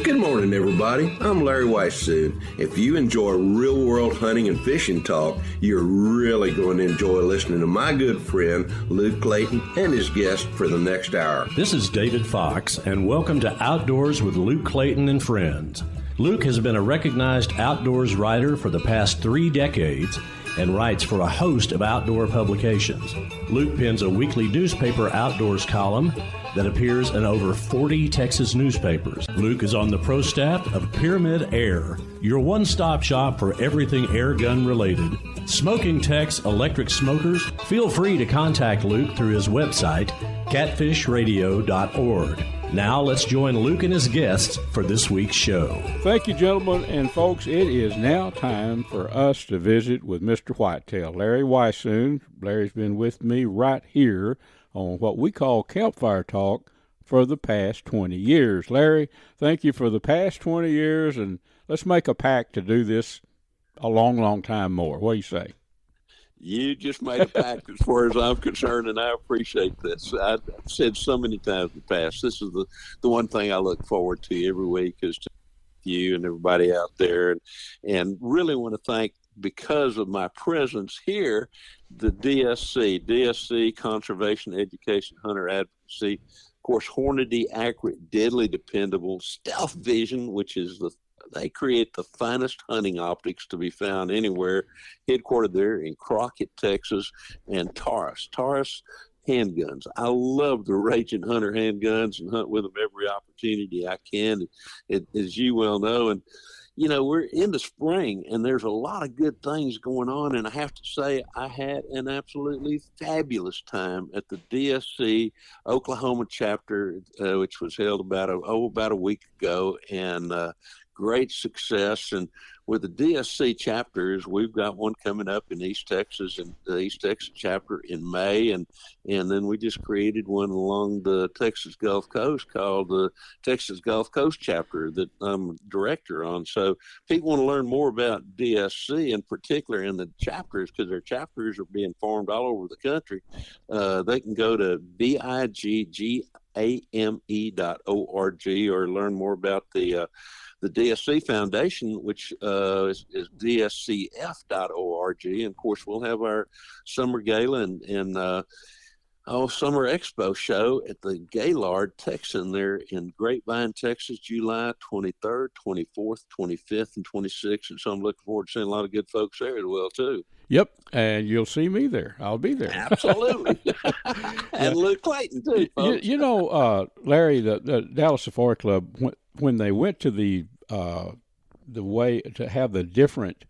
Good morning, everybody. I'm Larry Weissoon. If you enjoy real-world hunting and fishing talk, you're really going to enjoy listening to my good friend, Luke Clayton, and his guest for the next hour. This is David Fox, and welcome to Outdoors with Luke Clayton and Friends. Luke has been a recognized outdoors writer for the past 3 decades and writes for a host of outdoor publications. Luke pens a weekly newspaper outdoors column that appears in over 40 Texas newspapers. Luke is on the pro staff of Pyramid Air, your one-stop shop for everything air gun related. Smoking techs, electric smokers, feel free to contact Luke through his website, catfishradio.org. Now let's join Luke and his guests for this week's show. Thank you, gentlemen and folks. It is now time for us to visit with Mr. Whitetail, Larry Weissoon. Larry's been with me right here on what we call Campfire Talk for the past 20 years. Larry, thank you for the past 20 years, and let's make a pact to do this a long, long time more. What do you say? You just made a pact as far as I'm concerned, and I appreciate this. I've said so many times in the past, this is the one thing I look forward to every week is to you and everybody out there, and really want to thank, because of my presence here, the DSC Conservation Education Hunter Advocacy, of course, Hornady, accurate, deadly, dependable, Stealth Vision, which is they create the finest hunting optics to be found anywhere, headquartered there in Crockett, Texas, and Taurus handguns. I love the Raging Hunter handguns and hunt with them every opportunity I can, as you well know. And you know, we're in the spring, and there's a lot of good things going on, and I have to say I had an absolutely fabulous time at the DSC Oklahoma chapter, which was held about a week ago, and great success. And with the DSC chapters, we've got one coming up in East Texas, and the East Texas chapter in May, and then we just created one along the Texas Gulf Coast called the Texas Gulf Coast chapter that I'm director on. So people want to learn more about DSC, in particular in the chapters, because their chapters are being formed all over the country. They can go to biggame.org or learn more about the DSC Foundation, which is dscf.org. And of course, we'll have our summer gala and summer expo show at the Gaylord Texan there in Grapevine, Texas, July 23rd, 24th, 25th, and 26th. And so I'm looking forward to seeing a lot of good folks there as well, too. Yep, and you'll see me there. I'll be there. Absolutely. And Luke Clayton, too, folks. You know, Larry, the Dallas Safari Club, when they went to the way to have the different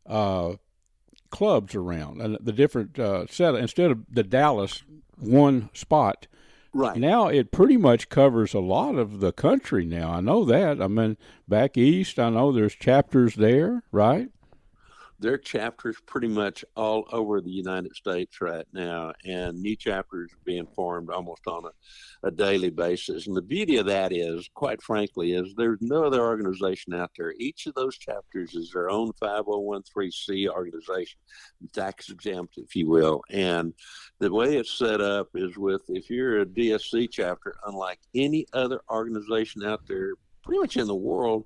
clubs around and the different set, instead of the Dallas one spot, right now it pretty much covers a lot of the country now. I know that. I mean, back east, I know there's chapters there, right? There are chapters pretty much all over the United States right now, and new chapters are being formed almost on a daily basis. And the beauty of that is, quite frankly, is there's no other organization out there. Each of those chapters is their own 501(c) organization, tax exempt, if you will. And the way it's set up is if you're a DSC chapter, unlike any other organization out there, pretty much in the world,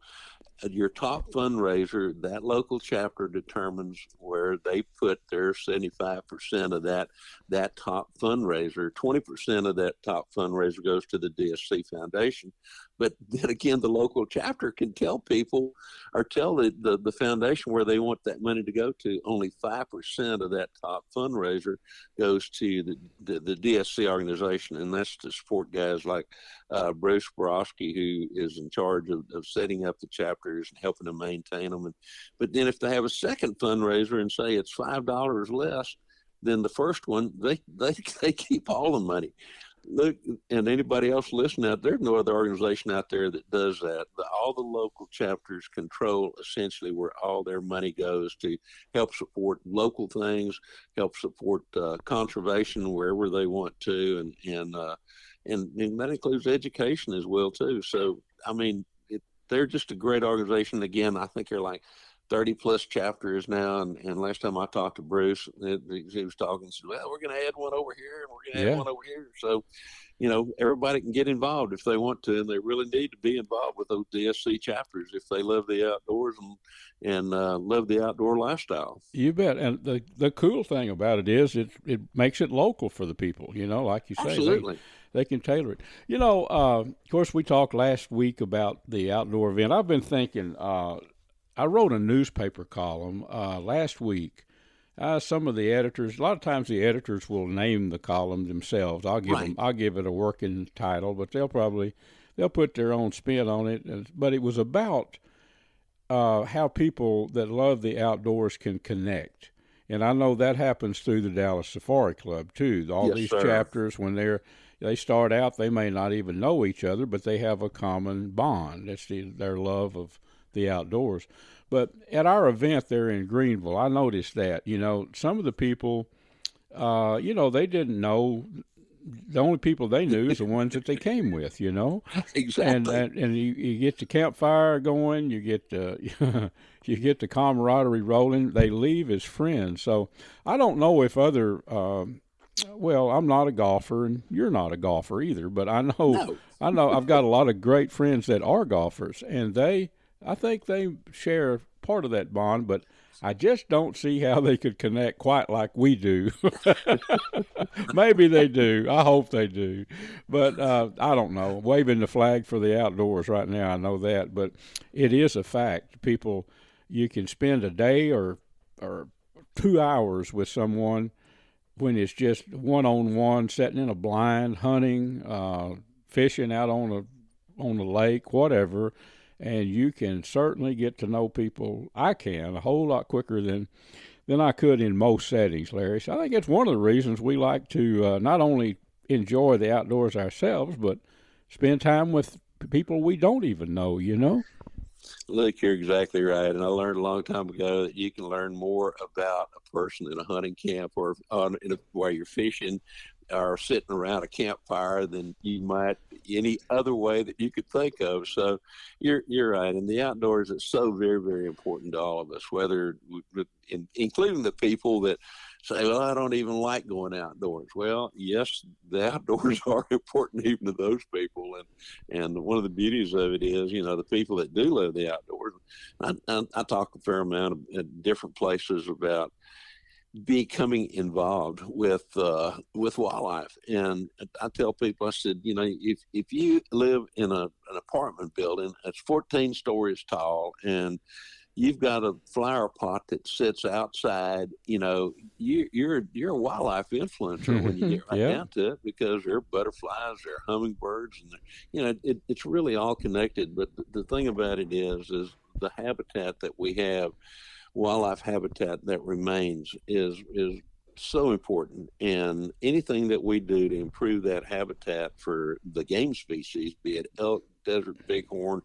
your top fundraiser, that local chapter determines where they put their 75% of that top fundraiser. 20% of that top fundraiser goes to the DSC Foundation. But then again, the local chapter can tell people or tell the foundation where they want that money to go to. Only 5% of that top fundraiser goes to the DSC organization, and that's to support guys like Bruce Borowski, who is in charge of setting up the chapters and helping to maintain them. But then if they have a second fundraiser and say it's $5 less than the first one, they keep all the money. Look, and anybody else listening out there, there's no other organization out there that does that. All the local chapters control essentially where all their money goes to help support local things, help support conservation wherever they want to, and that includes education as well too. So I mean, they're just a great organization. Again, I think they're like 30 plus chapters now. And last time I talked to Bruce, he was talking, and said, well, we're going to add one over here and we're going to add one over here. So, everybody can get involved if they want to, and they really need to be involved with those DSC chapters if they love the outdoors and love the outdoor lifestyle. You bet. And the cool thing about it is it makes it local for the people, like you say. Absolutely. They can tailor it. Of course, we talked last week about the outdoor event. I've been thinking, I wrote a newspaper column last week. Some of the editors, a lot of times the editors will name the column themselves. I'll give it a working title, but they'll put their own spin on it. But it was about how people that love the outdoors can connect. And I know that happens through the Dallas Safari Club too. All these chapters, when they start out, they may not even know each other, but they have a common bond. That's their love of the outdoors. But at our event there in Greenville, I noticed that, some of the people, they didn't know. The only people they knew is the ones that they came with, Exactly. And you get the campfire going, you get you get the camaraderie rolling. They leave as friends. So I don't know if other I'm not a golfer, and you're not a golfer either. But I know I've got a lot of great friends that are golfers, and I think they share part of that bond, but I just don't see how they could connect quite like we do. Maybe they do. I hope they do. But I don't know. Waving the flag for the outdoors right now, I know that. But it is a fact. People, you can spend a day or 2 hours with someone when it's just one-on-one, sitting in a blind, hunting, fishing out on the lake, whatever. And you can certainly get to know people. I can a whole lot quicker than I could in most settings, Larry. So I think it's one of the reasons we like to not only enjoy the outdoors ourselves, but spend time with people we don't even know, Look, you're exactly right. And I learned a long time ago that you can learn more about a person in a hunting camp or where you're fishing or sitting around a campfire than you might any other way that you could think of. So you're right. And the outdoors is so very, very important to all of us, including the people that say, well, I don't even like going outdoors. Well, yes, the outdoors are important even to those people. And one of the beauties of it is, the people that do love the outdoors, I talk a fair amount at different places about becoming involved with wildlife. And I tell people, I said, if you live in an apartment building that's 14 stories tall and you've got a flower pot that sits outside, you're a wildlife influencer when you get down to it, because there are butterflies, there are hummingbirds, and it's really all connected. But the thing about it is the habitat that we have, wildlife habitat that remains, is so important. And anything that we do to improve that habitat for the game species, be it elk, desert bighorn,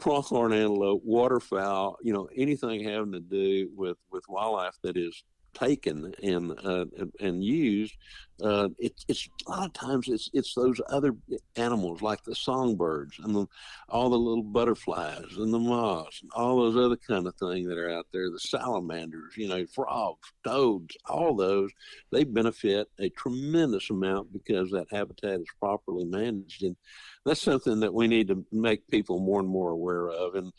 pronghorn antelope, waterfowl, anything having to do with wildlife that is taken and used, it's a lot of times it's those other animals like the songbirds and all the little butterflies and the moths and all those other kind of things that are out there, the salamanders, frogs, toads, all those, they benefit a tremendous amount because that habitat is properly managed. And that's something that we need to make people more and more aware of. And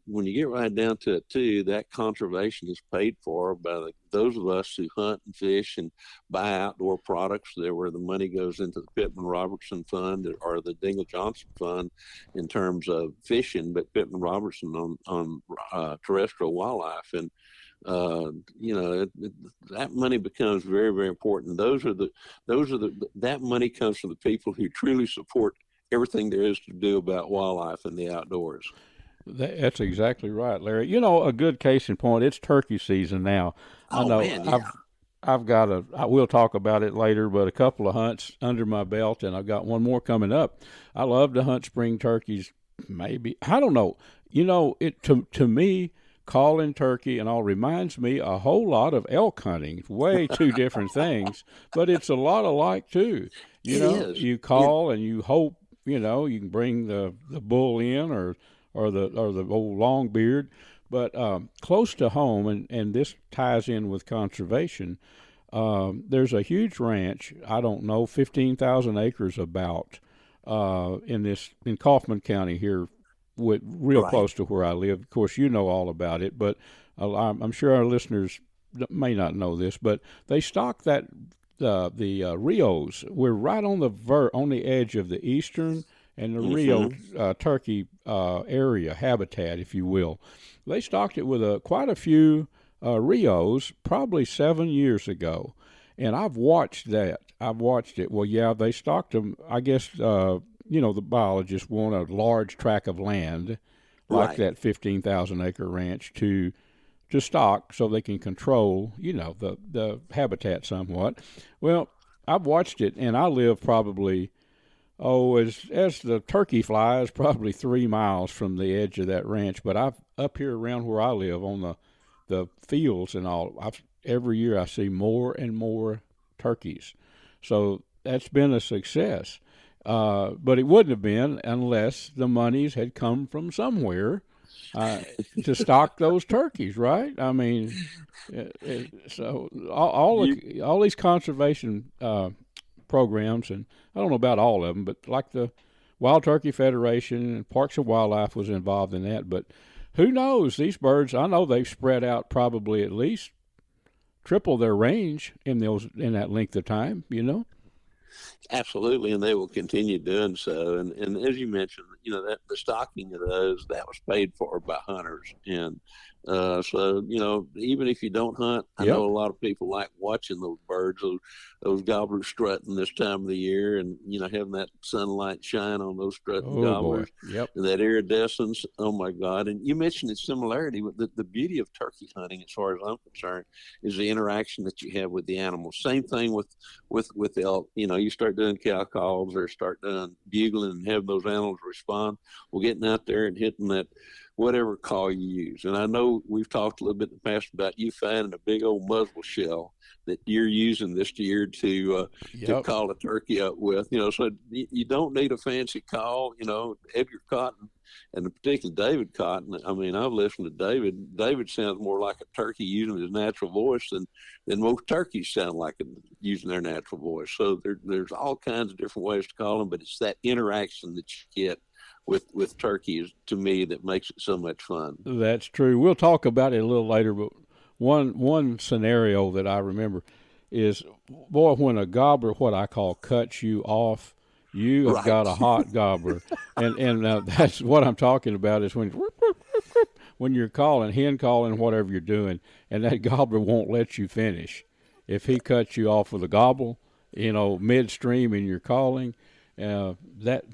when you get right down to it too, that conservation is paid for by those of us who hunt and fish and buy outdoor products, where the money goes into the Pittman Robertson Fund or the Dingle Johnson Fund in terms of fishing, but Pittman Robertson on terrestrial wildlife. And that money becomes very, very important. That money comes from the people who truly support everything there is to do about wildlife and the outdoors. That's exactly right, Larry. A good case in point, it's turkey season now. I know. Man, yeah. I will talk about it later, but a couple of hunts under my belt, and I've got one more coming up. I love to hunt spring turkeys. Maybe, I don't know. It to me, calling turkey and all reminds me a whole lot of elk hunting. Way two different things, but it's a lot alike too. You call and you hope you can bring the bull in or the old long beard. But close to home, and this ties in with conservation, there's a huge ranch, I don't know, 15,000 acres about, in Kaufman County here, real close to where I live. Of course, you know all about it, but I'm sure our listeners may not know this, but they stock the Rios. We're right on the edge of the eastern and the Rio turkey area, habitat, if you will. They stocked it with quite a few Rios probably 7 years ago, and I've watched that. I've watched it. Well, yeah, they stocked them. I guess the biologists want a large tract of land, like that 15,000 acre ranch, to stock so they can control, the habitat somewhat. Well, I've watched it, and I live probably, as the turkey flies, probably 3 miles from the edge of that ranch. But up here around where I live on the fields and all, every year I see more and more turkeys. So that's been a success. But it wouldn't have been unless the monies had come from somewhere to stock those turkeys, right? I mean, so all these conservation programs, and I don't know about all of them, but like the Wild Turkey Federation and Parks and Wildlife was involved in that. But who knows? These birds, I know they've spread out probably at least triple their range in that length of time, Absolutely, and they will continue doing so. And as you mentioned, that the stocking of those, that was paid for by hunters. And so, even if you don't hunt, I know a lot of people like watching those birds, those gobblers strutting this time of the year, and having that sunlight shine on those strutting gobblers. Yep. And that iridescence. Oh my God! And you mentioned the similarity with the beauty of turkey hunting, as far as I'm concerned, is the interaction that you have with the animals. Same thing with elk. You start doing cow calls or start doing bugling and have those animals respond. Well, getting out there and hitting that whatever call you use. And I know we've talked a little bit in the past about you finding a big old mussel shell that you're using this year to call a turkey up with. So you don't need a fancy call. Edgar Cotton, and particularly David Cotton. I mean, I've listened to David. David sounds more like a turkey using his natural voice than most turkeys sound like using their natural voice. So there's all kinds of different ways to call them, but it's that interaction that you get with turkeys, to me, that makes it so much fun. That's true. We'll talk about it a little later, but one scenario that I remember is, boy, when a gobbler, what I call, cuts you off, you have got a hot gobbler. and that's what I'm talking about, is when you're calling, hen calling, whatever you're doing, and that gobbler won't let you finish. If he cuts you off with a gobble, midstream in your calling, that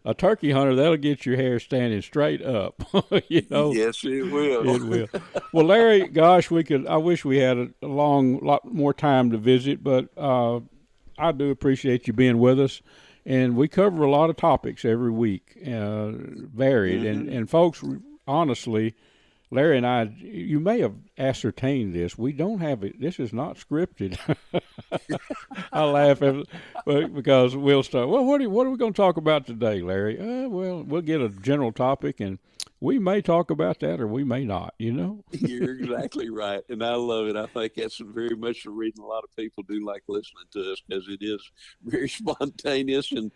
a turkey hunter, that'll get your hair standing straight up. Yes, it will. It will. Well, Larry, gosh, I wish we had a lot more time to visit, but I do appreciate you being with us. And we cover a lot of topics every week, varied. Mm-hmm. And folks, honestly, Larry and I, you may have ascertained this. We don't have it. This is not scripted. I laugh because we'll start. Well, what are we going to talk about today, Larry? Well, we'll get a general topic, and we may talk about that or we may not, You're exactly right. And I love it. I think that's very much the reason a lot of people do like listening to us, because it is very spontaneous. And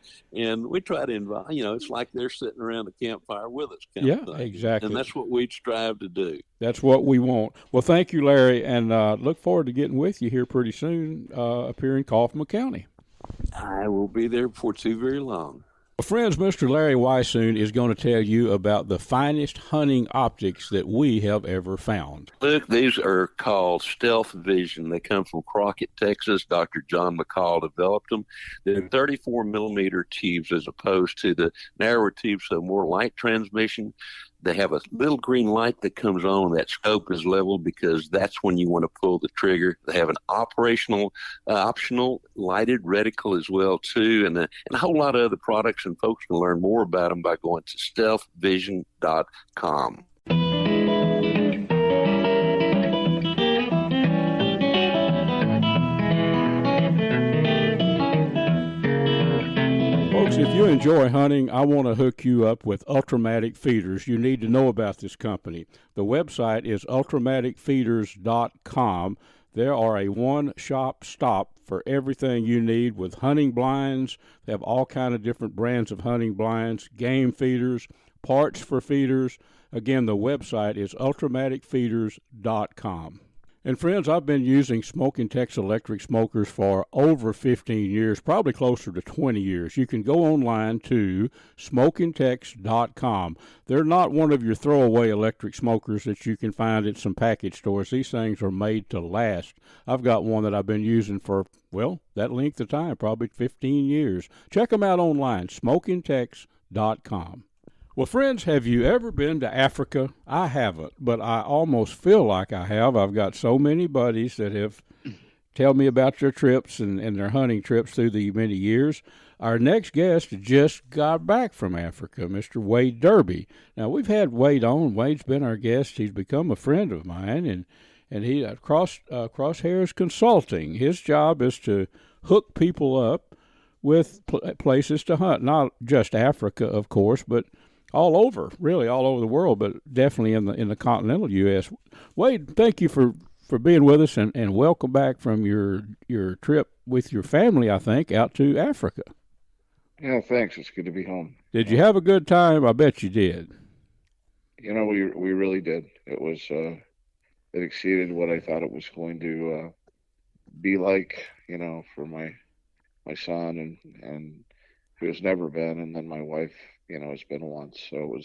we try to invite, it's like they're sitting around the campfire with us. Exactly. And that's what we strive to do. That's what we want. Well, thank you, Larry, and look forward to getting with you here pretty soon up here in Kaufman County. I will be there before too very long. Well, friends, Mr. Larry Weissoon is going to tell you about the finest hunting optics that we have ever found. Luke, these are called Stealth Vision. They come from Crockett, Texas. Dr. John McCall developed them. They're 34 millimeter tubes as opposed to the narrower tubes, so more light transmission. They have a little green light that comes on. That scope is leveled because that's when you want to pull the trigger. They have an optional lighted reticle as well, too, and a whole lot of other products. And folks can learn more about them by going to stealthvision.com. Folks, if you enjoy hunting, I want to hook you up with Ultramatic Feeders. You need to know about this company. The website is ultramaticfeeders.com. There are a one-shop stop for everything you need with hunting blinds. They have all kind of different brands of hunting blinds, game feeders, parts for feeders. Again, the website is ultramaticfeeders.com. And friends, I've been using Smoking Tex electric smokers for over 15 years, probably closer to 20 years. You can go online to smokingtex.com. They're not one of your throwaway electric smokers that you can find at some package stores. These things are made to last. I've got one that I've been using for, well, that length of time, probably 15 years. Check them out online, smokingtex.com. Well, friends, have you ever been to Africa? I haven't, but I almost feel like I have. I've got so many buddies that have tell me about their trips and their hunting trips through the many years. Our next guest just got back from Africa, Mr. Wade Derby. Now, we've had Wade on. Wade's been our guest. He's become a friend of mine, and he Crosshairs Consulting. His job is to hook people up with places to hunt, not just Africa, of course, but all over, really all over the world, but definitely in the continental U.S. Wade, thank you for being with us, and welcome back from your trip with your family, I think, out to Africa. Yeah, thanks. It's good to be home. Did you have a good time? I bet you did. You know, we really did. It was it exceeded what I thought it was going to be like, you know, for my son and who has never been, and then my wife, you know, has been once. So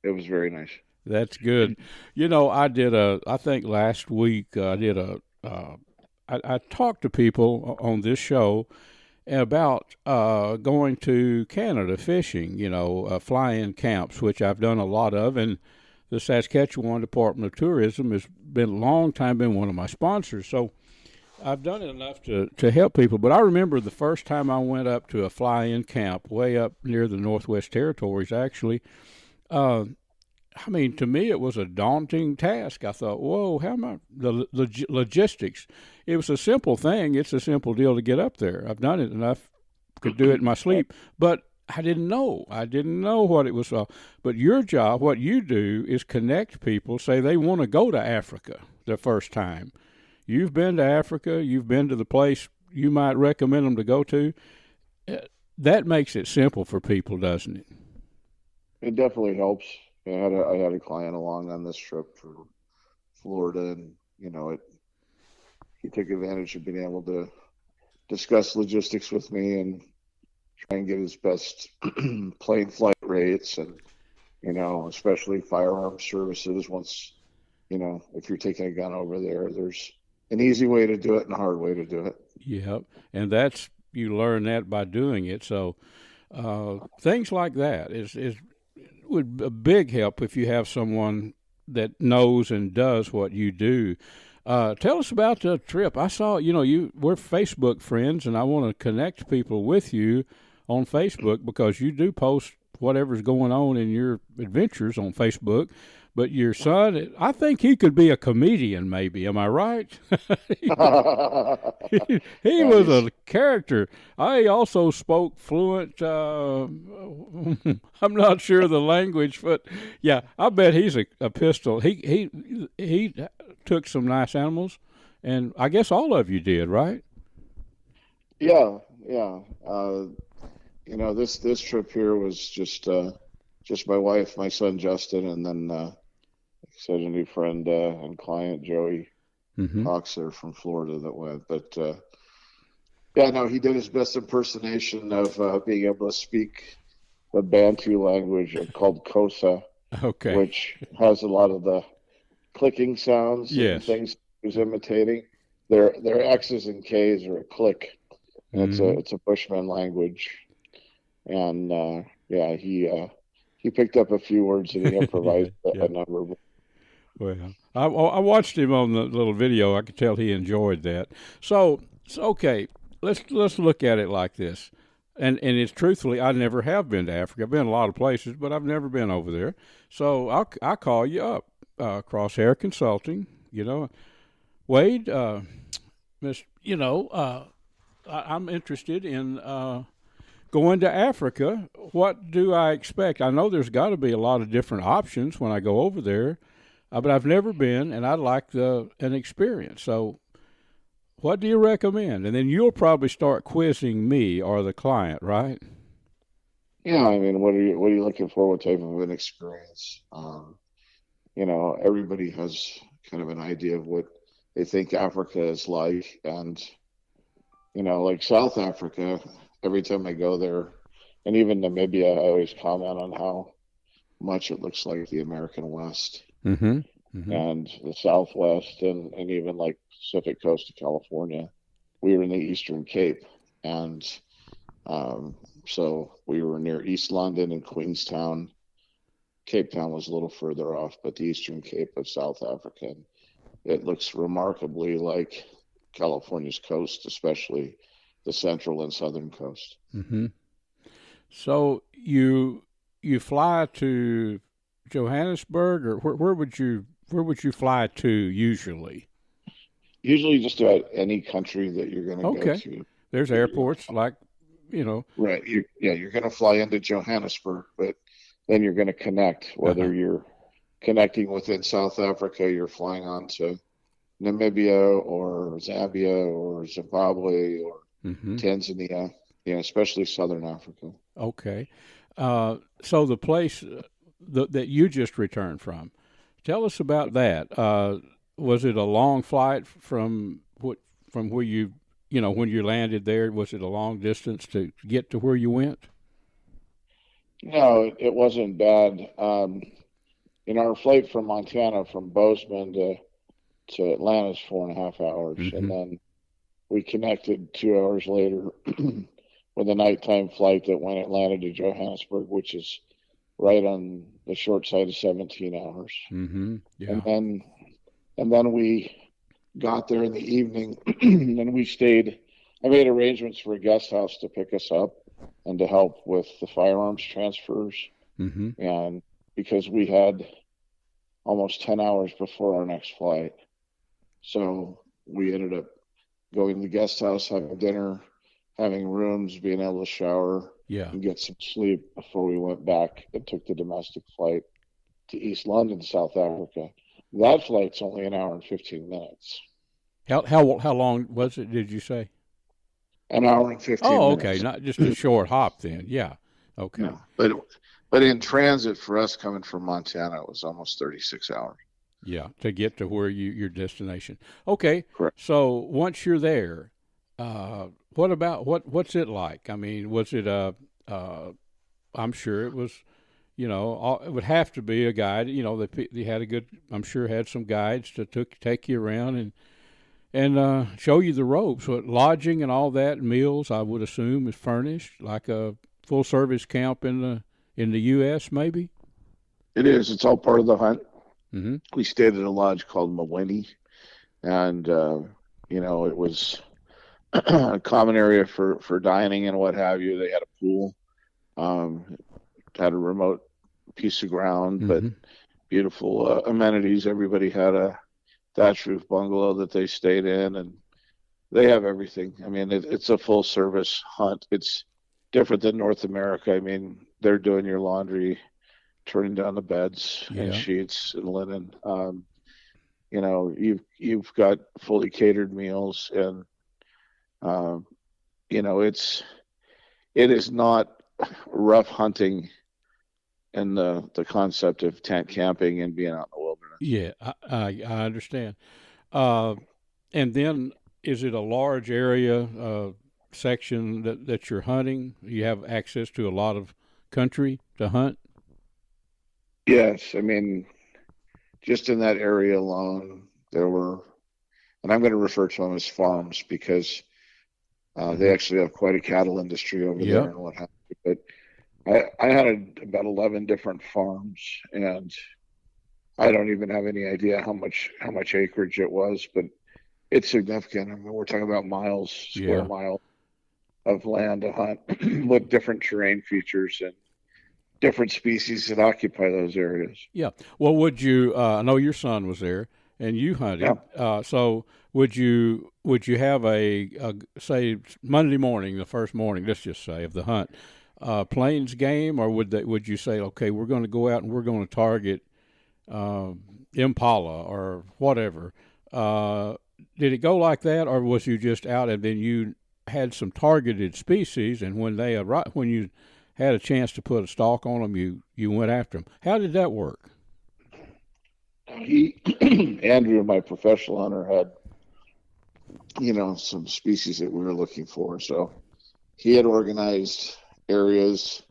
it was very nice. That's good. You know, I think last week I talked to people on this show about going to Canada fishing, you know, fly-in camps, which I've done a lot of, and the Saskatchewan Department of Tourism has been a long time been one of my sponsors. So I've done it enough to help people, but I remember the first time I went up to a fly-in camp way up near the Northwest Territories, actually. I mean, to me, it was a daunting task. I thought, whoa, how am I, the logistics. It was a simple thing. It's a simple deal to get up there. I've done it enough, could do it in my sleep, but I didn't know. I didn't know what it was. But your job, what you do, is connect people, say they want to go to Africa the first time. You've been to Africa. You've been to the place you might recommend them to go to. That makes it simple for people, doesn't it? It definitely helps. I had a client along on this trip for Florida, and you know, he took advantage of being able to discuss logistics with me and try and get his best plane flight rates, and you know, especially firearm services. Once, you know, if you're taking a gun over there, there's an easy way to do it and a hard way to do it. Yep, and you learn that by doing it. So things like that would a big help if you have someone that knows and does what you do. Tell us about the trip. I saw, you know, we're Facebook friends, and I want to connect people with you on Facebook because you do post whatever's going on in your adventures on Facebook. But your son, I think he could be a comedian, maybe. Am I right? he was a character. I also spoke fluent. I'm not sure of the language, but yeah, I bet he's a pistol. He took some nice animals, and I guess all of you did, right? Yeah. You know, this trip here was just my wife, my son Justin, and then like I said, a new friend and client, Joey Cox, there from Florida that went. But yeah, no, he did his best impersonation of being able to speak the Bantu language called Kosa, which has a lot of the clicking sounds and things he was imitating. Their X's and K's are a click. And it's a Bushman language. And yeah, he picked up a few words and he improvised a number of them. Well, I watched him on the little video. I could tell he enjoyed that. So okay, let's look at it like this. And it's truthfully, I never have been to Africa. I've been a lot of places, but I've never been over there. So I'll call you up, Crosshair Consulting. You know, Wade, I'm interested in going to Africa, what do I expect? I know there's got to be a lot of different options when I go over there, but I've never been, and I'd like an experience. So what do you recommend? And then you'll probably start quizzing me or the client, right? Yeah, I mean, what are you looking for? What type of an experience? Everybody has kind of an idea of what they think Africa is like, and like South Africa, every time I go there, and even Namibia, I always comment on how much it looks like the American West Mm-hmm. Mm-hmm. and the Southwest, and even like Pacific coast of California. We were in the Eastern Cape, and so we were near East London and Queenstown. Cape Town was a little further off, but the Eastern Cape of South Africa, it looks remarkably like California's coast, especially the central and southern coast. Mm-hmm. So you fly to Johannesburg, or where would you fly to usually? Usually just about any country that you're going to go to. There's airports like, Right. You're going to fly into Johannesburg, but then you're going to connect, whether you're connecting within South Africa, you're flying on to Namibia or Zambia or Zimbabwe or Tanzania, especially Southern Africa. Okay. So the place that you just returned from, tell us about that. Was it a long flight from where you, when you landed there? Was it a long distance to get to where you went? No, it wasn't bad. Our flight from Montana, from Bozeman to Atlanta is 4.5 hours. And then we connected 2 hours later with a nighttime flight that went Atlanta to Johannesburg, which is right on the short side of 17 hours. Mm-hmm. Yeah. And then we got there in the evening, and we stayed. I made arrangements for a guest house to pick us up and to help with the firearms transfers. Mm-hmm. And because we had almost 10 hours before our next flight. So we ended up going to the guest house, having dinner, having rooms, being able to shower, and get some sleep before we went back and took the domestic flight to East London, South Africa. That flight's only an hour and 15 minutes. How long was it, did you say? An hour and 15 minutes. Oh, okay. Not just a short hop then. Yeah. Okay. No, but in transit for us coming from Montana, it was almost 36 hours. Yeah, to get to where your destination. Okay. Correct. So once you're there, what's it like? I mean, was it I'm sure it was, it would have to be a guide. They had I'm sure had some guides to take you around and show you the ropes. So lodging and all that, meals, I would assume, is furnished like a full service camp in the U.S. maybe. It is. It's all part of the hunt. Mm-hmm. We stayed at a lodge called Mawini, and it was a common area for dining and what have you. They had a pool, had a remote piece of ground, but beautiful amenities. Everybody had a thatch roof bungalow that they stayed in, and they have everything. I mean, it's a full service hunt. It's different than North America. I mean, they're doing your laundry, turning down the beds and sheets and linen. You've got fully catered meals, and it is not rough hunting in the concept of tent camping and being out in the wilderness. Yeah, I understand. And then is it a large area section that you're hunting? You have access to a lot of country to hunt? Yes, I mean, just in that area alone, there were, and I'm going to refer to them as farms because they actually have quite a cattle industry over there and what have you. But I had about 11 different farms, and I don't even have any idea how much acreage it was, but it's significant. I mean, we're talking about square miles of land to hunt with different terrain features and different species that occupy those areas. Yeah. Well, would you? I know your son was there. and you hunted. Yeah. So would you have a say Monday morning, the first morning, let's just say, of the hunt, plains game, or would you say, okay, we're going to go out and we're going to target impala or whatever? Did it go like that, or was you just out and then you had some targeted species, and when you had a chance to put a stalk on them, you went after them? How did that work? Andrew, my professional hunter, had some species that we were looking for, so he had organized areas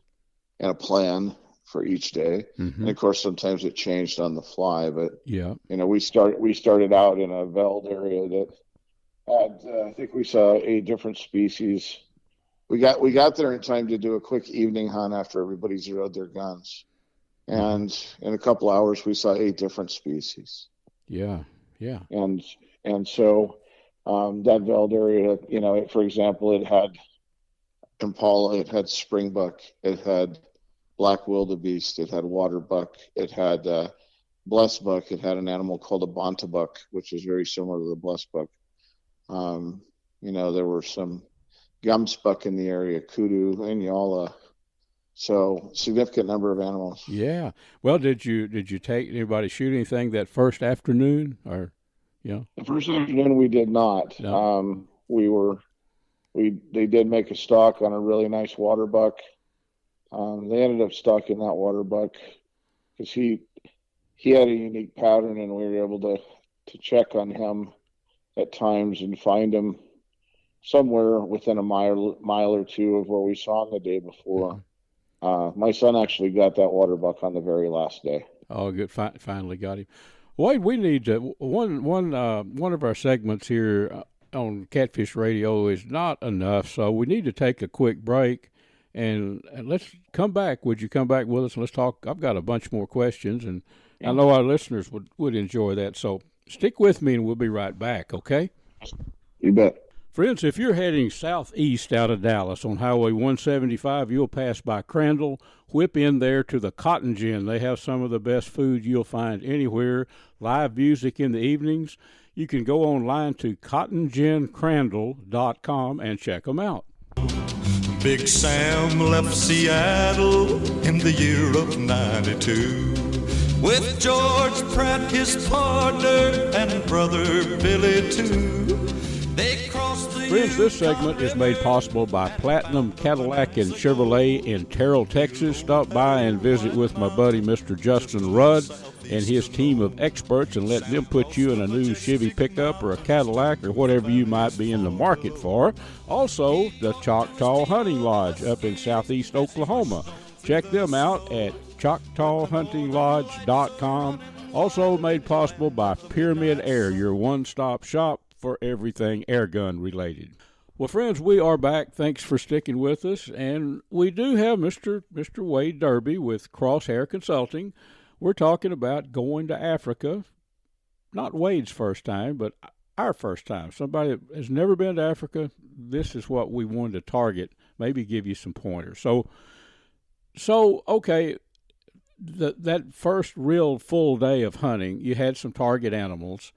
and a plan for each day. Mm-hmm. And of course, sometimes it changed on the fly, but we started out in a veld area that had I think we saw 8 different species. We got there in time to do a quick evening hunt after everybody zeroed their guns, and in a couple hours we saw 8 different species. Yeah. And so that veld area, for example, it had impala, it had springbuck, it had black wildebeest, it had waterbuck, it had blessbuck, it had an animal called a bontabuck, which is very similar to the blessbuck. There were some gumsbuck in the area, kudu, and yalla. So significant number of animals. Yeah. Well, did you take anybody shoot anything that first afternoon, or The first afternoon we did not. No. They did make a stalk on a really nice waterbuck. They ended up stalking that waterbuck because he had a unique pattern, and we were able to check on him at times and find him somewhere within a mile or two of where we saw him the day before. My son actually got that waterbuck on the very last day. Oh, good! Finally got him. Wade, we need to, one of our segments here on Catfish Radio is not enough, so we need to take a quick break, and let's come back. Would you come back with us and let's talk? I've got a bunch more questions, and I know our listeners would enjoy that. So stick with me, and we'll be right back. Okay? You bet. Friends, if you're heading southeast out of Dallas on Highway 175, you'll pass by Crandall. Whip in there to the Cotton Gin. They have some of the best food you'll find anywhere. Live music in the evenings. You can go online to cottongincrandall.com and check them out. Big Sam left Seattle in the year of 92 with George Pratt, his partner, and brother Billy too. Friends, this segment is made possible by Platinum Cadillac and Chevrolet in Terrell, Texas. Stop by and visit with my buddy Mr. Justin Rudd and his team of experts and let them put you in a new Chevy pickup or a Cadillac or whatever you might be in the market for. Also, the Choctaw Hunting Lodge up in southeast Oklahoma. Check them out at ChoctawHuntingLodge.com. Also made possible by Pyramid Air, your one-stop shop for everything airgun related. Well, friends, we are back. Thanks for sticking with us. And we do have Mr. Wade Derby with Crosshair Consulting. We're talking about going to Africa. Not Wade's first time, but our first time. Somebody that has never been to Africa, this is what we wanted to target, maybe give you some pointers. So okay, that first real full day of hunting, you had some target animals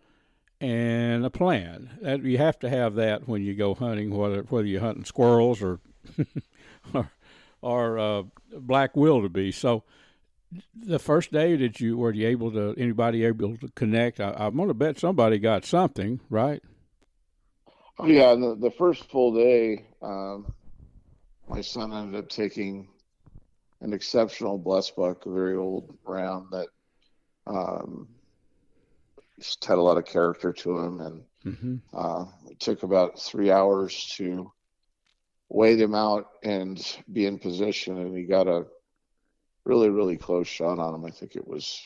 and a plan. You have to have that when you go hunting, whether you're hunting squirrels or black wildebeest. So the first day, were you anybody able to connect? I'm going to bet somebody got something, right? Oh yeah, the first full day, my son ended up taking an exceptional blessbuck, a very old ram that just had a lot of character to him, and it took about 3 hours to weigh him out and be in position, and he got a really, really close shot on him. I think it was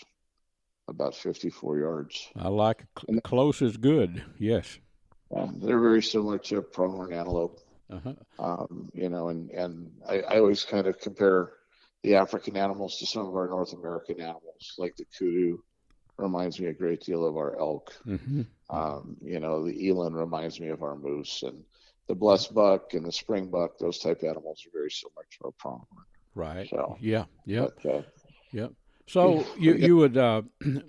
about 54 yards. I like close is good. Yes. They're very similar to a pronghorn antelope. And I always kind of compare the African animals to some of our North American animals, like the kudu reminds me a great deal of our elk. The eland reminds me of our moose, and the blessbuck and the springbuck, those type of animals are very similar to our pronghorn. Right. So, Yep. So you would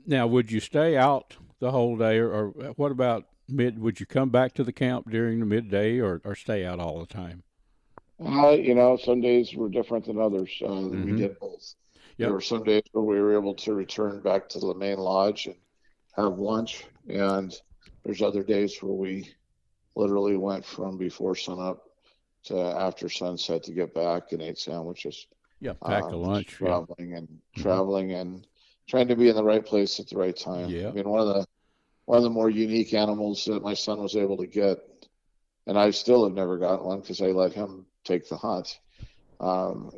now would you stay out the whole day, or what about would you come back to the camp during the midday or stay out all the time? Some days were different than others. We did both. Yep. There were some days where we were able to return back to the main lodge and have lunch, and there's other days where we literally went from before sunup to after sunset to get back and ate sandwiches. Yeah, packed a lunch. Traveling and trying to be in the right place at the right time. Yeah. I mean, one of the more unique animals that my son was able to get, and I still have never gotten one because I let him take the hunt,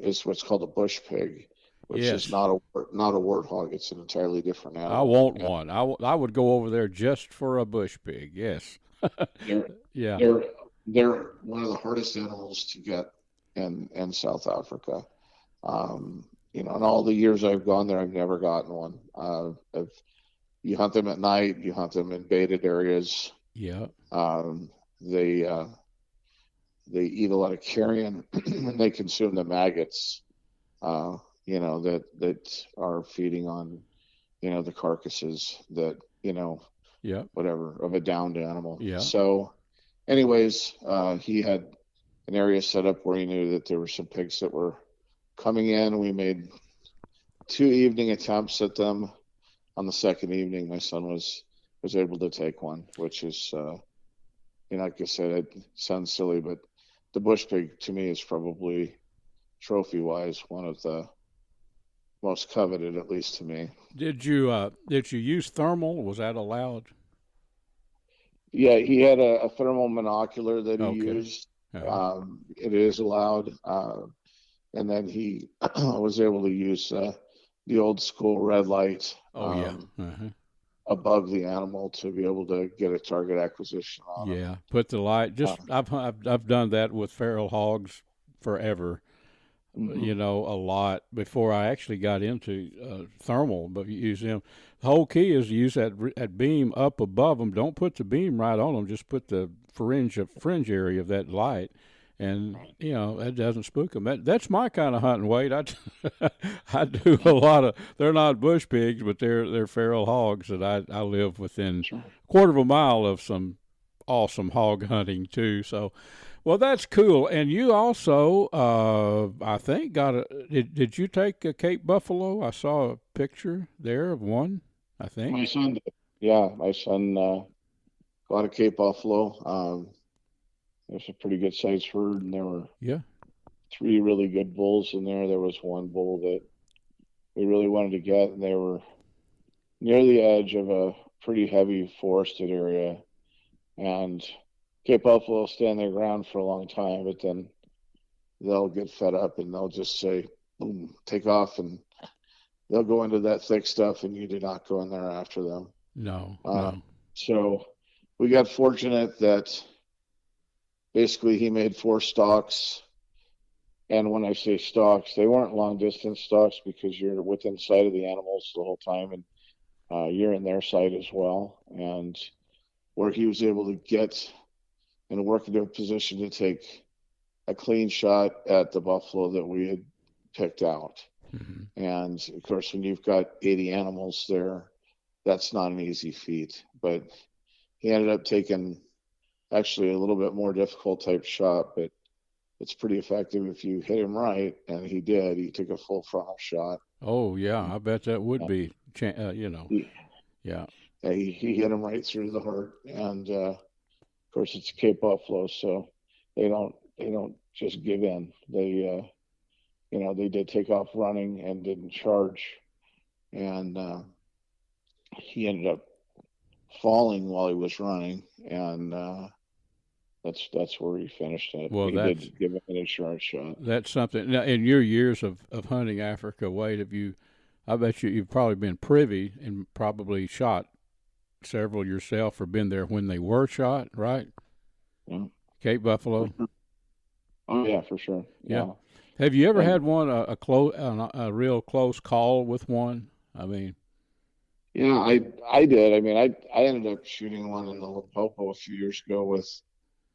is what's called a bush pig, which is not a warthog. It's an entirely different animal. I want one. I would go over there just for a bush pig. Yes. They're one of the hardest animals to get in South Africa. In all the years I've gone there, I've never gotten one. You hunt them at night. You hunt them in baited areas. Yeah. They eat a lot of carrion, and they consume the maggots. That are feeding on, the carcasses that whatever of a downed animal. Yeah. So, anyways, he had an area set up where he knew that there were some pigs that were coming in. We made 2 evening attempts at them. On the second evening, my son was able to take one, which is, like I said, it sounds silly, but the bush pig to me is probably trophy-wise one of the most coveted, at least to me. Did you use thermal? Was that allowed? Yeah, he had a thermal monocular that he used. It is allowed. And then he was able to use the old school red light above the animal to be able to get a target acquisition on him. Put the light. I've done that with feral hogs forever. A lot before I actually got into thermal, but you use them. The whole key is to use that beam up above them. Don't put the beam right on them. Just put the fringe area of that light, and that doesn't spook them. That's my kind of hunting, Wade. I do a lot of. They're not bush pigs, but they're feral hogs that I live within a quarter of a mile of some awesome hog hunting too. So. Well, that's cool. And you also, I think, did you take a Cape Buffalo? I saw a picture there of one, I think. My son did. Yeah, my son got a Cape Buffalo. There's a pretty good size herd, and there were 3 really good bulls in there. There was one bull that we really wanted to get, and they were near the edge of a pretty heavy forested area. And Cape Buffalo will stand their ground for a long time, but then they'll get fed up and they'll just say, boom, take off, and they'll go into that thick stuff, and you do not go in there after them. No. So we got fortunate that basically he made 4 stalks. And when I say stalks, they weren't long distance stalks because you're within sight of the animals the whole time, and you're in their sight as well. And where he was able to get and work into a position to take a clean shot at the buffalo that we had picked out. Mm-hmm. And of course, when you've got 80 animals there, that's not an easy feat. But he ended up taking actually a little bit more difficult type shot, but it's pretty effective if you hit him right. And he did. He took a full frontal shot. Oh, yeah. I bet that would be, Yeah. He hit him right through the heart. And, of course, it's Cape Buffalo, so they don't just give in. They did take off running and didn't charge, and he ended up falling while he was running, and that's where he finished it. Well, he did give him an insurance shot. That's something. Now, in your years of hunting Africa, Wade, I bet you've probably been privy and probably shot several yourself or been there when they were shot, right? Yeah. Cape Buffalo. Oh yeah, for sure. Yeah. Have you ever had one a real close call with one? I mean. Yeah, I did. I mean, I ended up shooting one in the Limpopo a few years ago with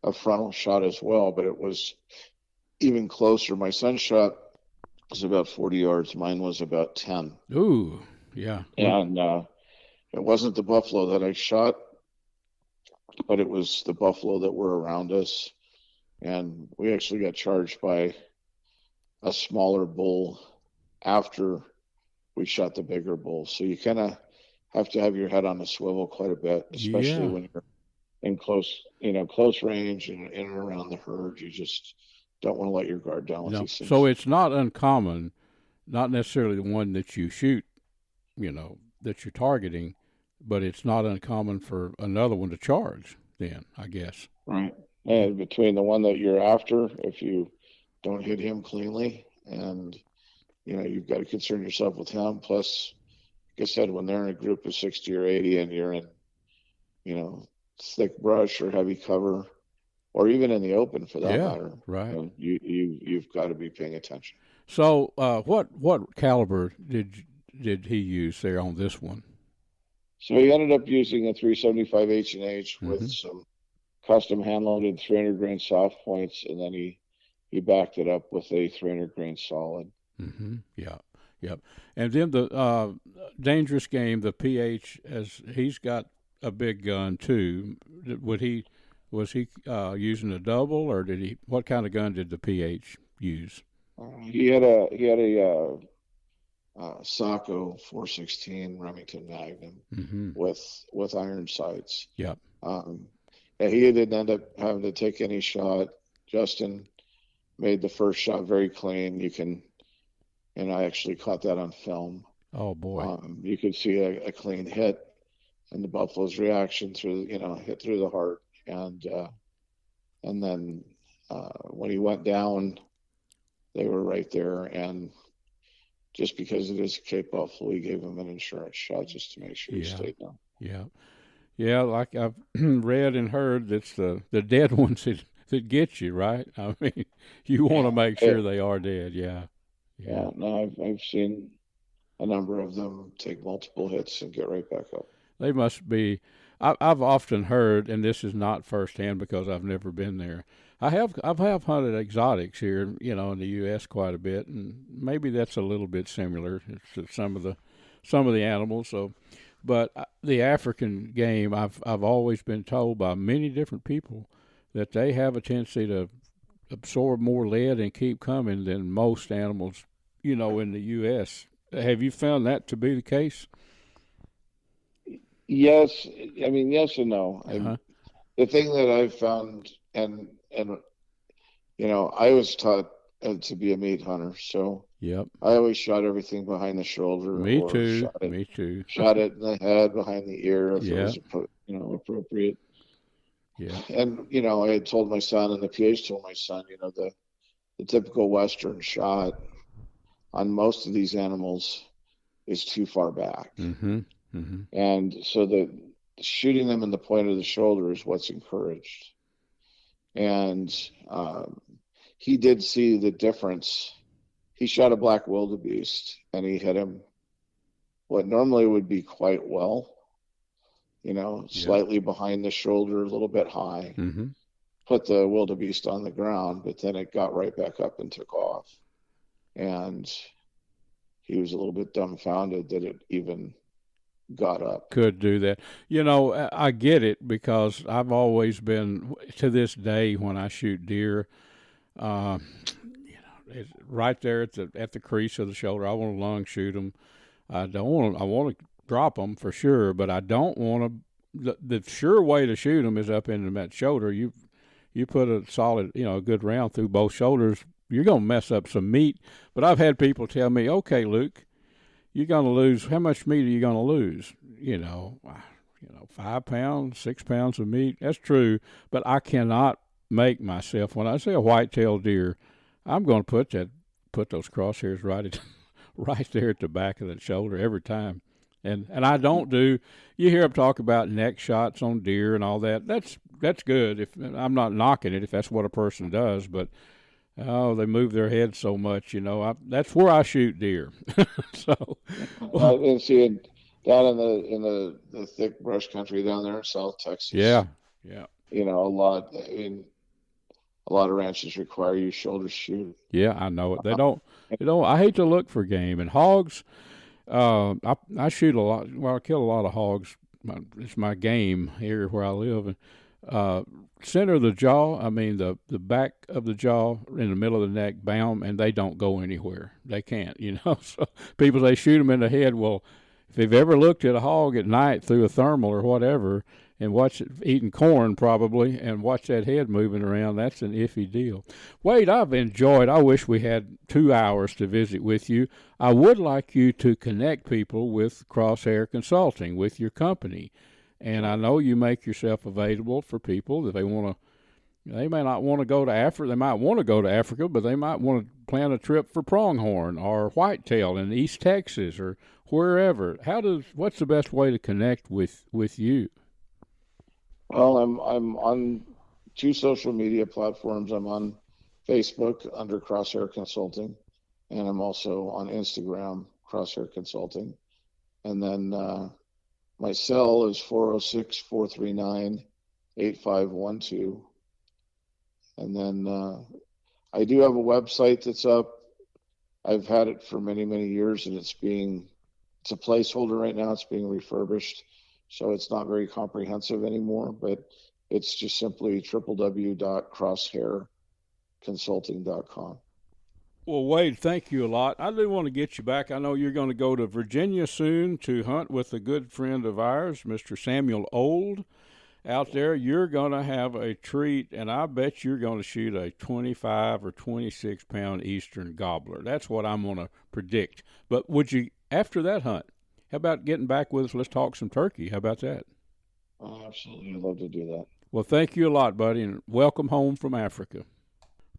a frontal shot as well, but it was even closer. My son's shot was about 40 yards. Mine was about 10. Ooh, yeah. And it wasn't the buffalo that I shot, but it was the buffalo that were around us. And we actually got charged by a smaller bull after we shot the bigger bull. So you kind of have to have your head on a swivel quite a bit, especially when you're in close range and in and around the herd. You just don't want to let your guard down with these things. So it's not uncommon, not necessarily the one that you shoot, that you're targeting, but it's not uncommon for another one to charge then, I guess. Right. And between the one that you're after, if you don't hit him cleanly, and, you've got to concern yourself with him. Plus, like I said, when they're in a group of 60 or 80 and you're in, thick brush or heavy cover, or even in the open for that matter, right? You've got to be paying attention. So, what caliber did he use there on this one? So he ended up using a 375 H&H with some custom hand-loaded 300 grain soft points, and then he backed it up with a 300 grain solid. Yeah. And then the dangerous game, the PH, as he's got a big gun too. Was he using a double, or did he? What kind of gun did the PH use? He had a Sacco 416 Remington Magnum with iron sights. Yep. And he didn't end up having to take any shot. Justin made the first shot very clean. And I actually caught that on film. Oh boy! You could see a clean hit, and the buffalo's reaction through, hit through the heart, and then when he went down, they were right there, and just because it is a Cape buffalo, we gave him an insurance shot just to make sure he stayed down. Yeah. Like I've read and heard, that's the dead ones that get you, right? I mean, you want to make sure they are dead. Yeah. No, I've seen a number of them take multiple hits and get right back up. They must be. I've often heard, and this is not firsthand because I've never been there. I've hunted exotics here, in the U.S. quite a bit, and maybe that's a little bit similar to some of the animals. So, but the African game, I've always been told by many different people that they have a tendency to absorb more lead and keep coming than most animals, in the U.S. Have you found that to be the case? Yes. I mean, yes and no. The thing that I've found, and I was taught to be a meat hunter, so yep. I always shot everything behind the shoulder. Me too. Shot it in the head, behind the ear, if it was appropriate. Yeah. And, I had told my son, and the PH told my son, the typical Western shot on most of these animals is too far back. And so the shooting them in the point of the shoulder is what's encouraged. And he did see the difference. He shot a black wildebeest, and he hit him what normally would be quite well. Slightly behind the shoulder, a little bit high, put the wildebeest on the ground, but then it got right back up and took off. And he was a little bit dumbfounded that it even got up. Could do that. I get it because I've always been, to this day, when I shoot deer, it's right there at the crease of the shoulder. I want to long shoot them. I want to drop them for sure, but I don't want to. The sure way to shoot them is up into that shoulder. You put a solid, a good round through both shoulders, you're going to mess up some meat. But I've had people tell me, okay, Luke, you're going to lose. How much meat are you going to lose? 5 pounds, 6 pounds of meat. That's true, but I cannot make myself. When I say a whitetail deer, I'm going to put those crosshairs right there at the back of the shoulder every time. And I don't do. You hear them talk about neck shots on deer and all that. That's good. If I'm not knocking it, if that's what a person does, but they move their head so much. That's where I shoot deer. So, and see, down in the thick brush country down there in South Texas. Yeah. A lot of ranches require you shoulder shoot. Yeah, I know it. They don't. I hate to look for game and hogs. I shoot a lot. Well, I kill a lot of hogs. It's my game here where I live. And center of the jaw, I mean the back of the jaw, in the middle of the neck, bam, and they don't go anywhere. They can't, So people say shoot them in the head. Well, if you've ever looked at a hog at night through a thermal or whatever, and watch it eating corn probably, and watch that head moving around, that's an iffy deal. Wade, I've enjoyed. I wish we had 2 hours to visit with you. I would like you to connect people with Crosshair Consulting, with your company. And I know you make yourself available for people that they may not want to go to Africa. They might want to go to Africa, but they might want to plan a trip for pronghorn or whitetail in East Texas or wherever. What's the best way to connect with you? Well, I'm on 2 social media platforms. I'm on Facebook under Crosshair Consulting, and I'm also on Instagram, Crosshair Consulting. And then my cell is 406-439-8512. And then I do have a website that's up. I've had it for many, many years, and it's a placeholder right now. It's being refurbished. So it's not very comprehensive anymore, but it's just simply www.crosshairconsulting.com. Well, Wade, thank you a lot. I do want to get you back. I know you're going to go to Virginia soon to hunt with a good friend of ours, Mr. Samuel Old. Out there, you're going to have a treat, and I bet you're going to shoot a 25 or 26-pound eastern gobbler. That's what I'm going to predict. But would you, after that hunt, how about getting back with us? Let's talk some turkey. How about that? Oh, absolutely. I'd love to do that. Well, thank you a lot, buddy, and welcome home from Africa.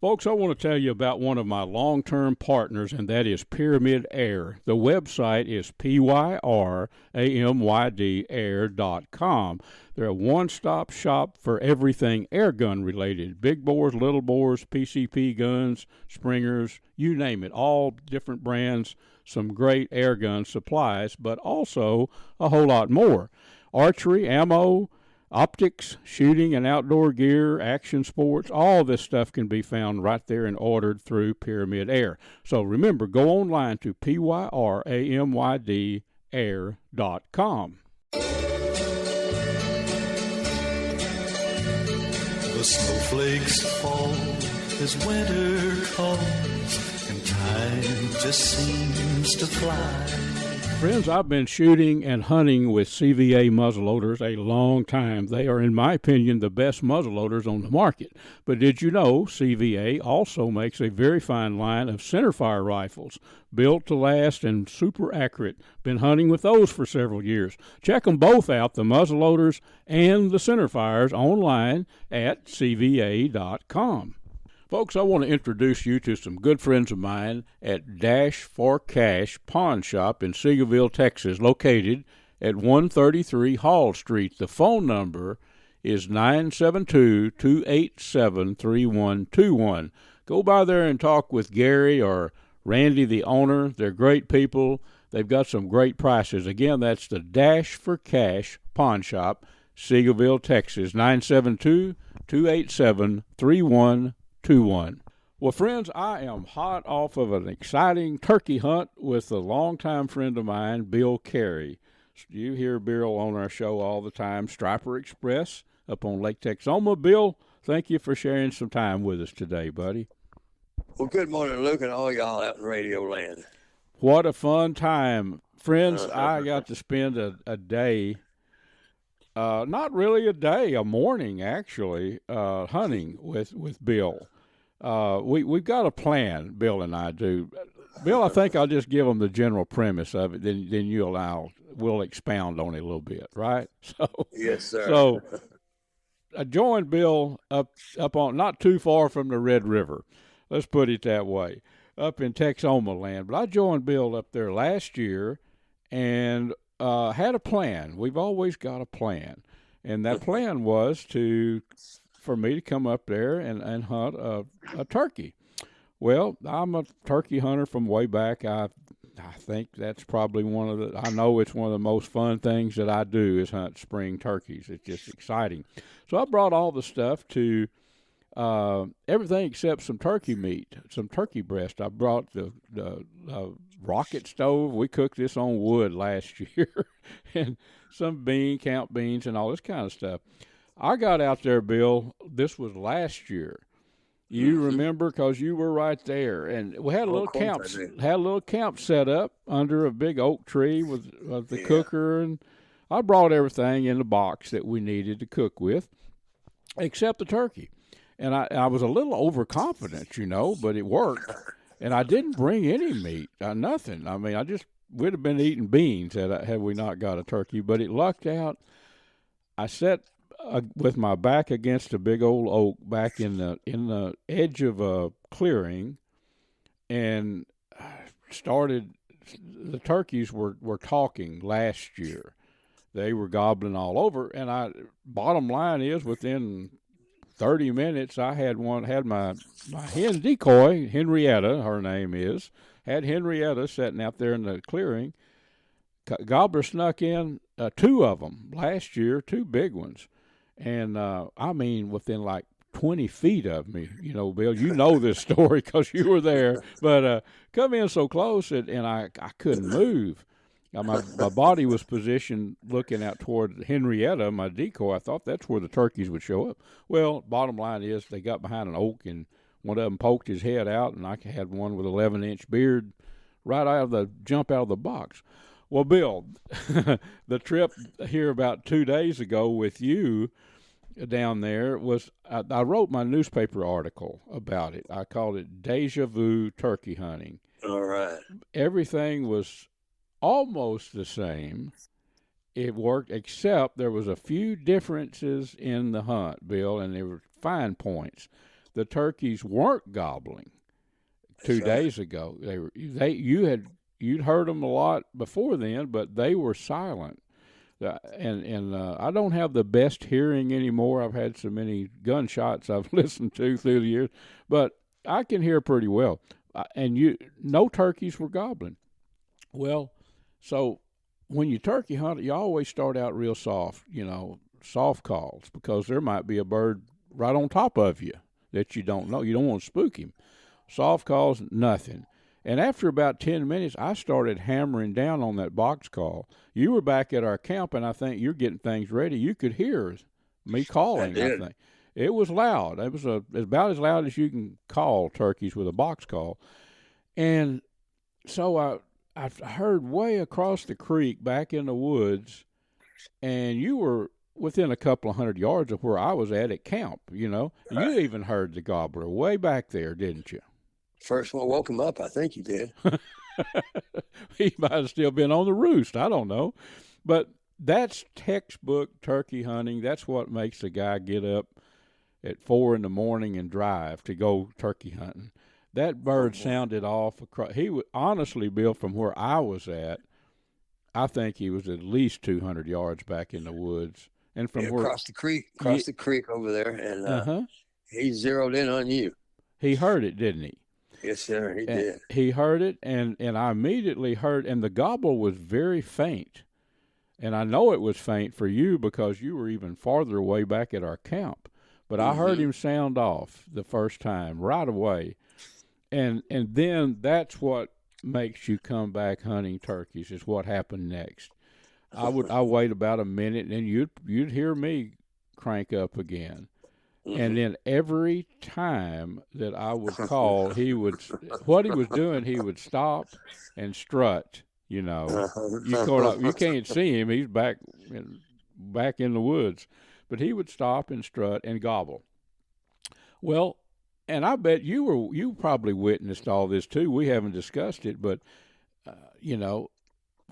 Folks, I want to tell you about one of my long-term partners, and that is Pyramid Air. The website is pyramayd.com. They're a one-stop shop for everything airgun related. Big bores, little bores, PCP guns, springers, you name it. All different brands, some great airgun supplies, but also a whole lot more. Archery, ammo, optics, shooting and outdoor gear, action sports, all this stuff can be found right there and ordered through Pyramid Air. So remember, go online to pyramayd.com. The snowflakes fall as winter comes, and time just seems to fly. Friends, I've been shooting and hunting with CVA muzzleloaders a long time. They are, in my opinion, the best muzzleloaders on the market. But did you know CVA also makes a very fine line of centerfire rifles, built to last and super accurate? Been hunting with those for several years. Check them both out, the muzzleloaders and the centerfires, online at cva.com. Folks, I want to introduce you to some good friends of mine at Dash for Cash Pawn Shop in Seagoville, Texas, located at 133 Hall Street. The phone number is 972-287-3121. Go by there and talk with Gary or Randy, the owner. They're great people. They've got some great prices. Again, that's the Dash for Cash Pawn Shop, Seagoville, Texas, 972-287-3121. Well, friends, I am hot off of an exciting turkey hunt with a longtime friend of mine, Bill Carey. You hear Bill on our show all the time, Striper Express up on Lake Texoma. Bill, thank you for sharing some time with us today, buddy. Well, good morning, Luke, and all y'all out in radio land. What a fun time. Friends, I got to spend a day, not really a day, a morning actually, hunting with Bill. We've got a plan, Bill and I do. Bill, I think I'll just give them the general premise of it, then we'll expound on it a little bit, right? So yes, sir. So I joined Bill up on not too far from the Red River. Let's put it that way, up in Texoma land. But I joined Bill up there last year and had a plan. We've always got a plan, and that plan was for me to come up there and hunt a turkey. Well, I'm a turkey hunter from way back. I think that's probably I know it's one of the most fun things that I do is hunt spring turkeys. It's just exciting. So I brought all the stuff to everything except some turkey meat, some turkey breast. I brought the rocket stove. We cooked this on wood last year, and some camp beans, and all this kind of stuff. I got out there, Bill. This was last year. You remember, because you were right there, and we had a little camp set up under a big oak tree with the cooker, and I brought everything in the box that we needed to cook with, except the turkey. And I was a little overconfident, but it worked. And I didn't bring any meat, nothing. I mean, we'd have been eating beans had we not got a turkey. But it lucked out. I sat with my back against a big old oak back in the edge of a clearing, and the turkeys were talking last year. They were gobbling all over, and bottom line is, within 30 minutes, I had my hen decoy, Henrietta, her name is, had Henrietta sitting out there in the clearing. Gobbler snuck in 2 of them last year, 2 big ones. And, within like 20 feet of me, Bill, you know this story because you were there. But come in so close, and I couldn't move. My body was positioned looking out toward Henrietta, my decoy. I thought that's where the turkeys would show up. Well, bottom line is they got behind an oak, and one of them poked his head out, and I had one with 11-inch beard jump out of the box. Well, Bill, the trip here about 2 days ago with you down there was, I wrote my newspaper article about it. I called it Deja Vu Turkey Hunting. All right. Everything was almost the same. It worked, except there was a few differences in the hunt, Bill, and there were fine points. The turkeys weren't gobbling 2 days ago. You'd heard them a lot before then, but they were silent. And I don't have the best hearing anymore. I've had so many gunshots I've listened to through the years, but I can hear pretty well. And no turkeys were gobbling. Well, so when you turkey hunt, you always start out real soft, soft calls, because there might be a bird right on top of you that you don't know. You don't want to spook him. Soft calls, nothing. And after about 10 minutes, I started hammering down on that box call. You were back at our camp, and I think you're getting things ready. You could hear me calling, I think. It was loud. It was about as loud as you can call turkeys with a box call. And so I heard way across the creek back in the woods, and you were within a couple of 100 yards of where I was at camp, You even heard the gobbler way back there, didn't you? First one woke him up, I think you did. He might have still been on the roost. I don't know. But that's textbook turkey hunting. That's what makes a guy get up at 4 a.m. and drive to go turkey hunting. That bird sounded off across. Honestly, Bill, from where I was at, I think he was at least 200 yards back in the woods. And from across the creek over there, and he zeroed in on you. He heard it, didn't he? Yes, sir, he did. He heard it, and I immediately heard, and the gobble was very faint. And I know it was faint for you because you were even farther away back at our camp. But I heard him sound off the first time, right away. And then that's what makes you come back hunting turkeys, is what happened next. I wait about a minute, and then you'd hear me crank up again. And then every time that I would call, what he was doing, he would stop and strut, You can't see him. He's back in the woods. But he would stop and strut and gobble. Well, and I bet you probably witnessed all this too. We haven't discussed it, but,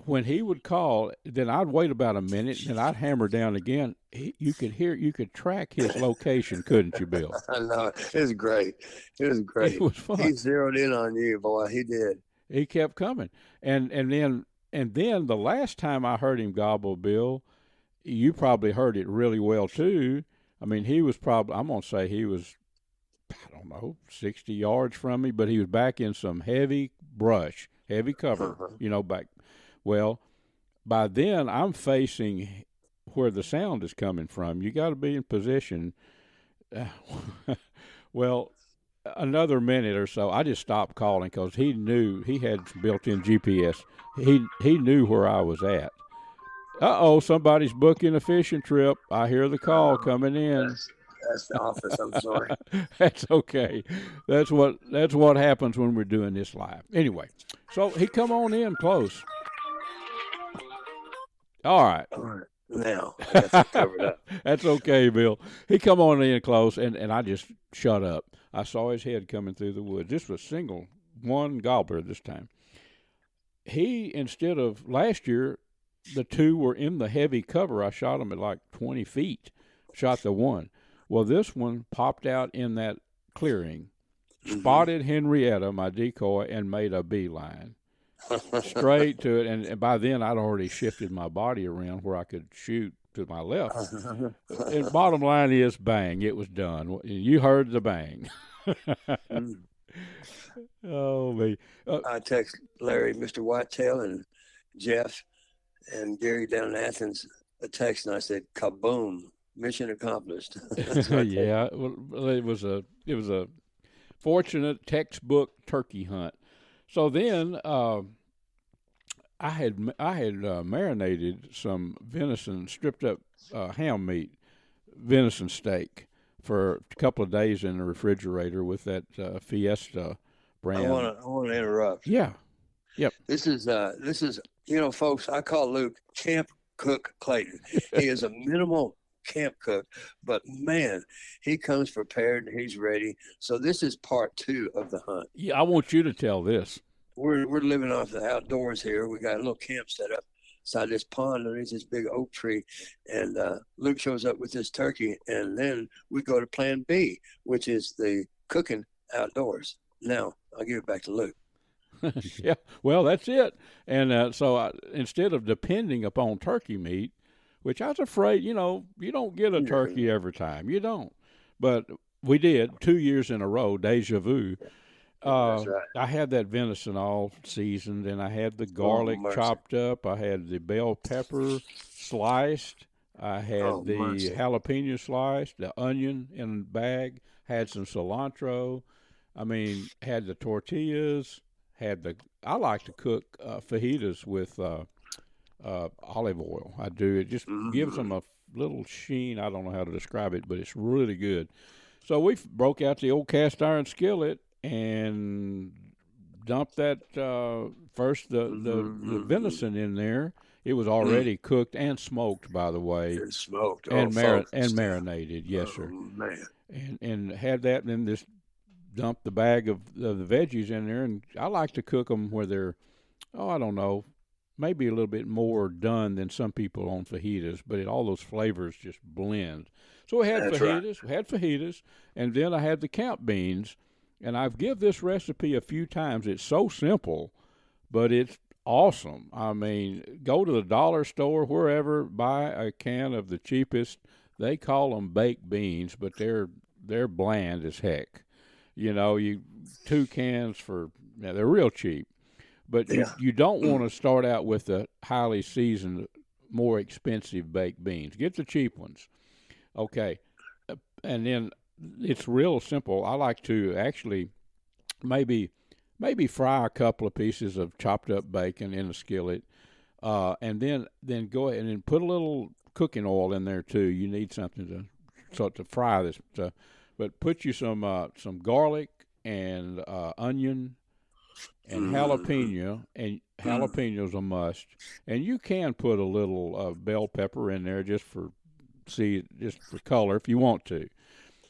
when he would call, then I'd wait about a minute, and I'd hammer down again. You could track his location, couldn't you, Bill? I know. It was great. It was fun. He zeroed in on you, boy. He did. He kept coming. And then the last time I heard him gobble, Bill, you probably heard it really well too. I mean, he was I'm going to say he was, 60 yards from me, but he was back in some heavy brush, heavy cover, back. Well, by then I'm facing where the sound is coming from. You got to be in position. Well, another minute or so, I just stopped calling because he knew he had built-in GPS. He knew where I was at. Somebody's booking a fishing trip. I hear the call coming in. That's the office. I'm sorry. That's okay. That's what happens when we're doing this live. Anyway, so he come on in close. All right. Now I got that covered up. That's okay, Bill. He come on in close, and I just shut up. I saw his head coming through the woods. This was one gobbler this time. He, instead of last year, the two were in the heavy cover. I shot them at like 20 feet, shot the one. Well, this one popped out in that clearing, spotted Henrietta, my decoy, and made a beeline straight to it. And by then, I'd already shifted my body around where I could shoot to my left. And bottom line is, bang, it was done. You heard the bang. Oh, me. I text Larry, Mr. Whitetail, and Jeff and Gary down in Athens a text, and I said, kaboom, mission accomplished. Yeah, well, it was a fortunate textbook turkey hunt. So then I had marinated some venison, stripped up ham meat, venison steak for a couple of days in the refrigerator with that Fiesta brand. I want to interrupt. Yeah. Yep. This is folks, I call Luke Camp Cook Clayton. He is a minimal camp cook, but man, he comes prepared and he's ready. So this is part 2 of the hunt. Yeah, I want you to tell this. We're living off the outdoors here. We got a little camp set up beside this pond underneath this big oak tree, and Luke shows up with this turkey, and then we go to plan B, which is the cooking outdoors. Now I'll give it back to Luke. Yeah, well, that's it. And so instead of depending upon turkey meat, which I was afraid, you don't get a turkey every time. You don't. But we did 2 years in a row, deja vu. That's right. I had that venison all seasoned, and I had the garlic chopped up. I had the bell pepper sliced. I had the jalapeno sliced, the onion in a bag, had some cilantro. I mean, had the tortillas. I like to cook fajitas with olive oil. I do. It just gives them a little sheen. I don't know how to describe it, but it's really good. So we broke out the old cast iron skillet and dumped that first the venison in there. It was already cooked and smoked, by the way. It's smoked and marinated. Yes, sir. Man. And had that, and then just dumped the bag of the veggies in there. And I like to cook them where they're, I don't know, maybe a little bit more done than some people on fajitas, but all those flavors just blend. So we had fajitas, and then I had the camp beans. And I've give this recipe a few times. It's so simple, but it's awesome. I mean, go to the dollar store, wherever, buy a can of the cheapest. They call them baked beans, but they're bland as heck. You 2 cans they're real cheap. But you don't want to start out with the highly seasoned, more expensive baked beans. Get the cheap ones. Okay. And then it's real simple. I like to actually maybe fry a couple of pieces of chopped up bacon in a skillet, and then go ahead and put a little cooking oil in there too. You need something to fry this stuff. But put you some garlic and onion and jalapeno, and jalapeno's a must. And you can put a little bell pepper in there just for color if you want to.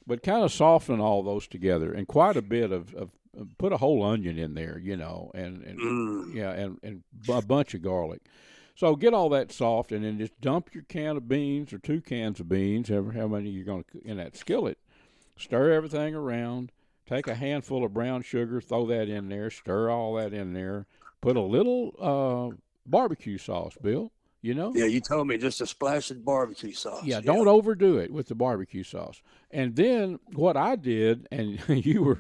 But kind of soften all those together, and quite a bit of put a whole onion in there, and a bunch of garlic. So get all that soft, and then just dump your can of beans or 2 cans of beans, how many you're going to cook in that skillet. Stir everything around. Take a handful of brown sugar, throw that in there, stir all that in there. Put a little barbecue sauce, Bill. Yeah, you told me just a splash of barbecue sauce. Yeah, don't overdo it with the barbecue sauce. And then what I did, and you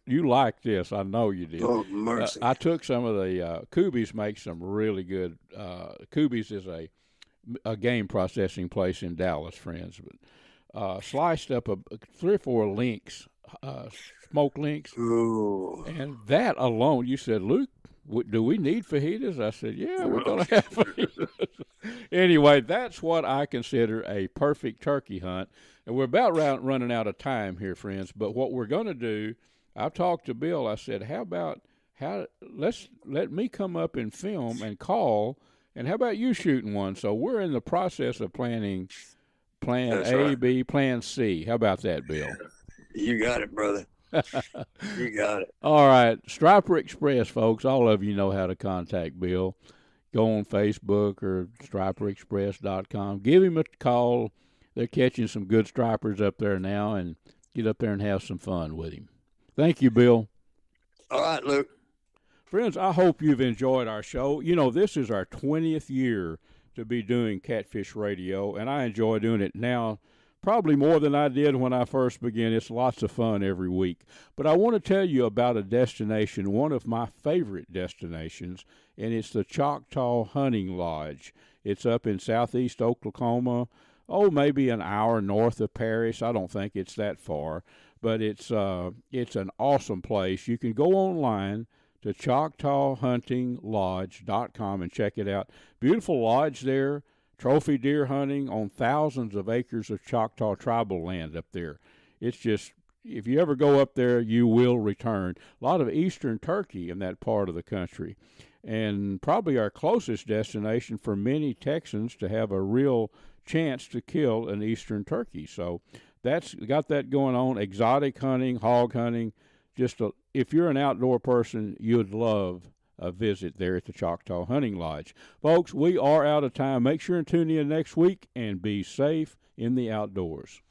liked this, I know you did. Oh, mercy! I took some of the Kubi's makes some really good. Kubi's is a game processing place in Dallas, friends. But sliced up 3 or 4 links smoke links. Ooh. And that alone, you said, Luke, do we need fajitas? I said, yeah, we're going to have fajitas. Anyway, that's what I consider a perfect turkey hunt. And we're about running out of time here, friends. But what we're going to do, I talked to Bill. I said, let's let me come up and film and call. And how about you shooting one? So we're in the process of planning plan That's A, right. B, plan C. How about that, Bill? You got it, brother. You got it. All right. Striper Express, folks. All of you know how to contact Bill. Go on Facebook or striperexpress.com. Give him a call. They're catching some good stripers up there now, and get up there and have some fun with him. Thank you, Bill. All right, Luke. Friends, I hope you've enjoyed our show. You know, this is our 20th year to be doing Catfish Radio, and I enjoy doing it now probably more than I did when I first began. It's lots of fun every week. But I want to tell you about a destination, one of my favorite destinations, and it's the Choctaw Hunting Lodge. It's up in southeast Oklahoma, maybe an hour north of Paris. I don't think it's that far, but it's an awesome place. You can go online to ChoctawHuntingLodge.com and check it out. Beautiful lodge there. Trophy deer hunting on thousands of acres of Choctaw tribal land up there. It's just, if you ever go up there, you will return. A lot of eastern turkey in that part of the country. And probably our closest destination for many Texans to have a real chance to kill an eastern turkey. So that's got that going on. Exotic hunting, hog hunting. If you're an outdoor person, you'd love a visit there at the Choctaw Hunting Lodge. Folks, we are out of time. Make sure and tune in next week and be safe in the outdoors.